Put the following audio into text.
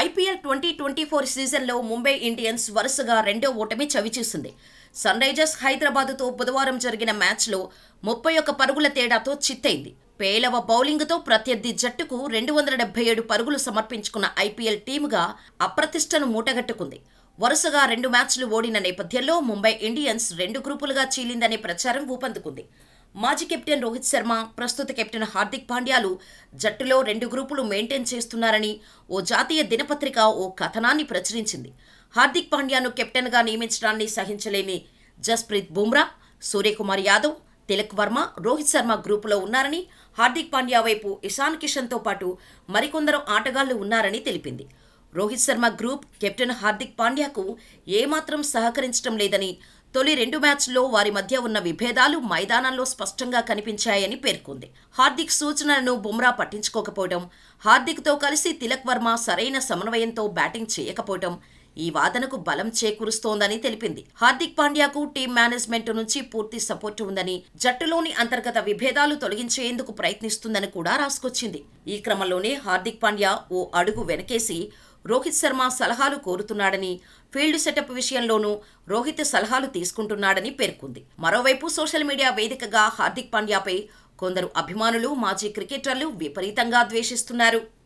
IPL 2024 సీజన్లో Mumbai Indians వరుసగా రెండో ఓటమి చవిచూసింది. సన్ రైజర్స్ హైదరాబాద్తో బుధవారం జరిగిన మ్యాచ్లో 31 పరుగుల తేడాతో చిత్తైంది. పేలవ బౌలింగ్తో ప్రత్యర్థి జట్టుకు 277 పరుగులు సమర్పించుకున్న ఐపీఎల్ టీముగా అప్రతిష్టను మూటగట్టుకుంది. వరుసగా 2 మ్యాచ్లు ఓడిన నేపథ్యంలో ముంబై ఇండియన్స్ 2 గ్రూపులుగా చీలిందనే ప్రచారం ఊపందుకుంది. మాజీ కెప్టెన్ రోహిత్ శర్మ, ప్రస్తుత కెప్టెన్ హార్దిక్ పాండ్యాలు జట్టులో 2 గ్రూపులు మెయింటైన్ చేస్తున్నారని ఓ జాతీయ దినపత్రిక ఓ కథనాన్ని ప్రచురించింది. హార్దిక్ పాండ్యాను కెప్టెన్గా నియమించడాన్ని సహించలేని జస్ప్రీత్ బుమ్రా, సూర్యకుమార్ యాదవ్, తిలక్ వర్మ, రోహిత్ శర్మ గ్రూపులో ఉన్నారని, హార్దిక్ పాండ్యా వైపు ఇషాన్ కిషన్తో పాటు మరికొందరు ఆటగాళ్లు ఉన్నారని తెలిపింది. రోహిత్ శర్మ గ్రూప్ కెప్టెన్ హార్దిక్ పాండ్యాకు ఏమాత్రం సహకరించడం లేదని, తొలి 2 మ్యాచ్ల్లో వారి మధ్య ఉన్న విభేదాలు మైదానంలో స్పష్టంగా కనిపించాయని పేర్కొంది. హార్దిక్ సూచనలను బుమ్రా పట్టించుకోకపోవడం, హార్దిక్తో కలిసి తిలక్ వర్మ సరైన సమన్వయంతో బ్యాటింగ్ చేయకపోవడం ఈ వాదనకు బలం చేకూరుస్తోందని తెలిపింది. హార్దిక్ పాండ్యాకు టీం మేనేజ్మెంట్ నుంచి పూర్తి సపోర్టు ఉందని, జట్టులోని అంతర్గత విభేదాలు తొలగించేందుకు ప్రయత్నిస్తుందని కూడా రాసుకొచ్చింది. ఈ క్రమంలోనే హార్దిక్ పాండ్యా ఓ అడుగు వెనకేసి రోహిత్ శర్మ సలహాలు కోరుతున్నాడని, ఫీల్డ్ సెటప్ విషయంలోనూ రోహిత్ సలహాలు తీసుకుంటున్నాడని పేర్కొంది. మరోవైపు సోషల్ మీడియా వేదికగా హార్దిక్ పాండ్యాపై కొందరు అభిమానులు, మాజీ క్రికెటర్లు విపరీతంగా ద్వేషిస్తున్నారు.